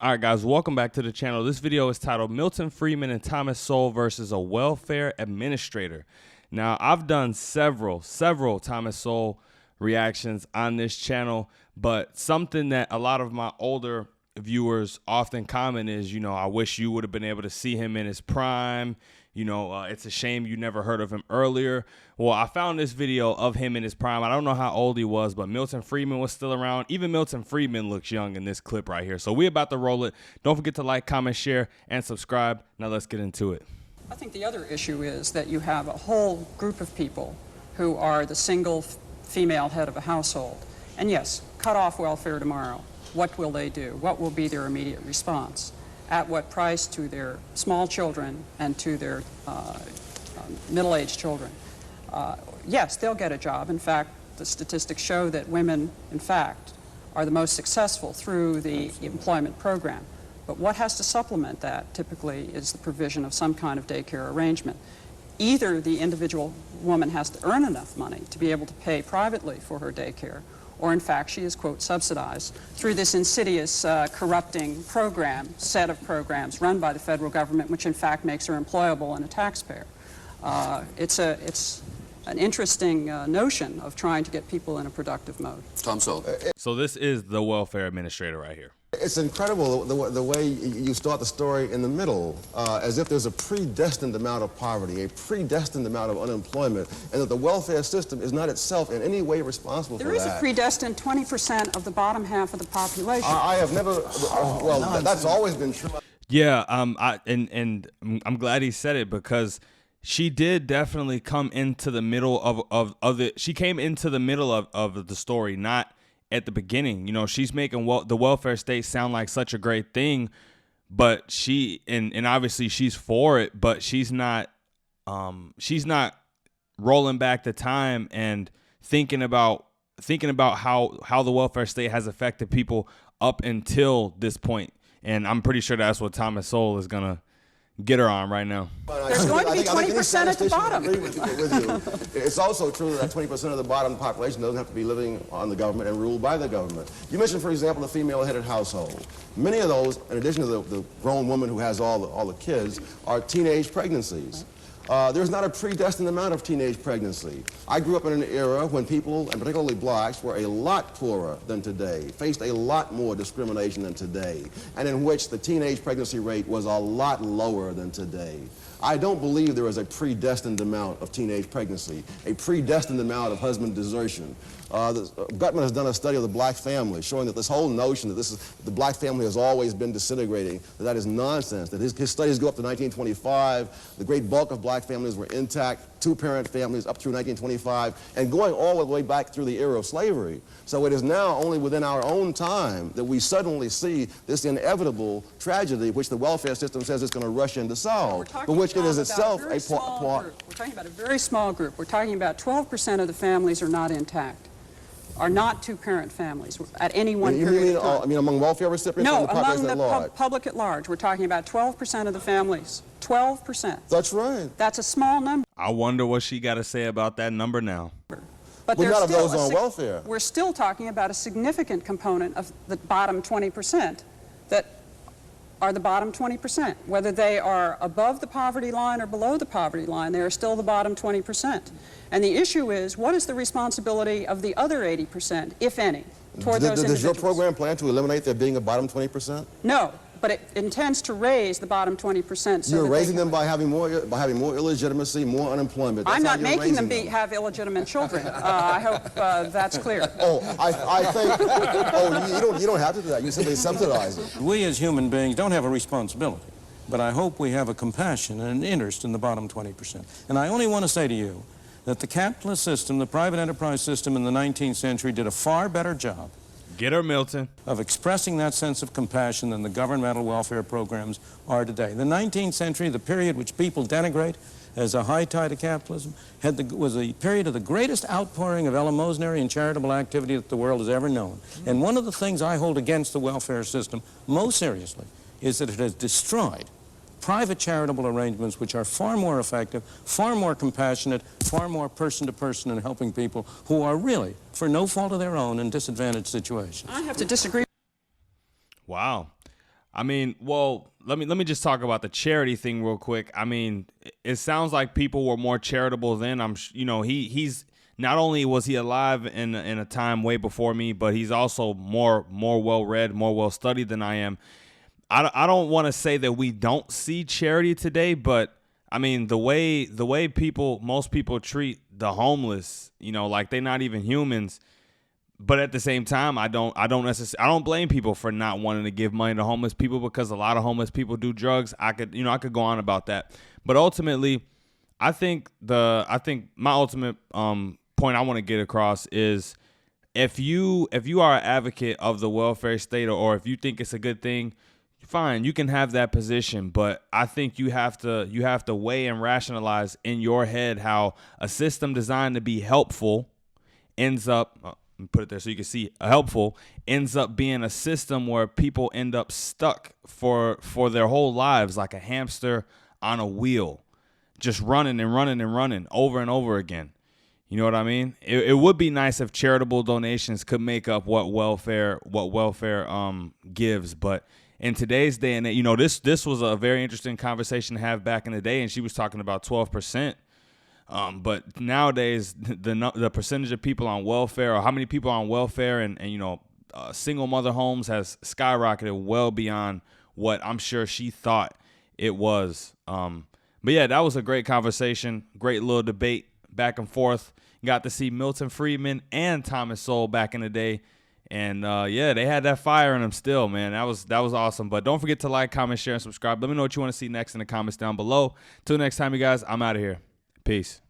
All right, guys, welcome back to the channel. This video is titled Milton Friedman and Thomas Sowell versus a welfare administrator. Now, I've done several Thomas Sowell reactions on this channel, but something that a lot of my older viewers often comment is, I wish you would have been able to see him in his prime. It's a shame you never heard of him earlier. Well, I found this video of him in his prime. I don't know how old he was, but Milton Friedman was still around. Even Milton Friedman looks young in this clip right here. So we're about to roll it. Don't forget to like, comment, share, and subscribe. Now let's get into it. I think the other issue is that you have a whole group of people who are the single female head of a household. And yes, cut off welfare tomorrow. What will they do? What will be their immediate response? At what price to their small children and to their middle-aged children? Yes, they'll get a job. In fact, the statistics show that women, in fact, are the most successful through the employment program. But what has to supplement that typically is the provision of some kind of daycare arrangement. Either the individual woman has to earn enough money to be able to pay privately for her daycare, or in fact she is, quote, subsidized through this insidious corrupting set of programs run by the federal government, which in fact makes her employable and a taxpayer. It's an interesting notion of trying to get people in a productive mode. Tom Sowell. So this is the welfare administrator right here. It's incredible the way you start the story in the middle, as if there's a predestined amount of poverty, a predestined amount of unemployment, and that the welfare system is not itself in any way responsible for that. There is a predestined 20% of the bottom half of the population. I have never, that's always been true. Yeah, and I'm glad he said it, because she did definitely come into the middle of it. She came into the middle of the story, not at the beginning. She's making the welfare state sound like such a great thing, but she and obviously she's for it, but she's not rolling back the time and thinking about how the welfare state has affected people up until this point. And I'm pretty sure that's what Thomas Sowell is gonna get her on right now. There's going to be 20% at the bottom. With you. It's also true that 20% of the bottom population doesn't have to be living on the government and ruled by the government. You mentioned, for example, the female-headed household. Many of those, in addition to the grown woman who has all the kids, are teenage pregnancies. There's not a predestined amount of teenage pregnancy. I grew up in an era when people, and particularly blacks, were a lot poorer than today, faced a lot more discrimination than today, and in which the teenage pregnancy rate was a lot lower than today. I don't believe there is a predestined amount of teenage pregnancy, a predestined amount of husband desertion. Gutman has done a study of the black family showing that this whole notion that the black family has always been disintegrating, that is nonsense, that his studies go up to 1925, the great bulk of black families were intact, two-parent families up through 1925, and going all the way back through the era of slavery. So it is now only within our own time that we suddenly see this inevitable tragedy which the welfare system says it's going to rush in to solve, but which it is itself a part. We're talking about a very small group. We're talking about 12% of the families are not intact, are not two-parent families at any one period of time. I mean among welfare recipients? No, among the public at large. We're talking about 12% of the families. 12%. That's right. That's a small number. I wonder what she got to say about that number now. But none of those on welfare. We're still talking about a significant component of the bottom 20% that are the bottom 20%. Whether they are above the poverty line or below the poverty line, they are still the bottom 20%. And the issue is, what is the responsibility of the other 80%, if any, toward those individuals? Does your program plan to eliminate there being a bottom 20%? No, but it intends to raise the bottom 20%. So you're raising them by having more illegitimacy, more unemployment. That's I'm not making them have illegitimate children. I hope that's clear. Oh, I think, you don't have to do that. You simply subsidize it. We as human beings don't have a responsibility, but I hope we have a compassion and an interest in the bottom 20%. And I only want to say to you that the capitalist system, the private enterprise system in the 19th century did a far better job Get her, Milton. of expressing that sense of compassion than the governmental welfare programs are today. The 19th century, the period which people denigrate as a high tide of capitalism, was a period of the greatest outpouring of eleemosynary and charitable activity that the world has ever known. And one of the things I hold against the welfare system most seriously is that it has destroyed private charitable arrangements which are far more effective, far more compassionate, far more person-to-person in helping people who are really, for no fault of their own, in disadvantaged situations. I have to disagree. Wow. I mean, well, let me just talk about the charity thing real quick. I mean, it sounds like people were more charitable then. He's not only was he alive in a time way before me, but he's also more well read, more well studied than I am. I don't want to say that we don't see charity today, but I mean the way most people treat the homeless, like they're not even humans. But at the same time, I don't blame people for not wanting to give money to homeless people, because a lot of homeless people do drugs. I could go on about that. But ultimately, I think my ultimate point I want to get across is if you are an advocate of the welfare state, or if you think it's a good thing, fine, you can have that position. But I think you have to weigh and rationalize in your head how a system designed to be helpful ends up put it there so you can see helpful ends up being a system where people end up stuck for their whole lives, like a hamster on a wheel, just running and running and running over and over again. You know what I mean? It would be nice if charitable donations could make up what welfare gives, but in today's day and age, this was a very interesting conversation to have back in the day, and she was talking about 12%. But nowadays, the percentage of people on welfare, or how many people on welfare and single mother homes, has skyrocketed well beyond what I'm sure she thought it was. But yeah, that was a great conversation, great little debate back and forth. Got to see Milton Friedman and Thomas Sowell back in the day. And yeah, they had that fire in them still, man. That was awesome. But don't forget to like, comment, share, and subscribe. Let me know what you want to see next in the comments down below. Till next time, you guys, I'm out of here. Peace.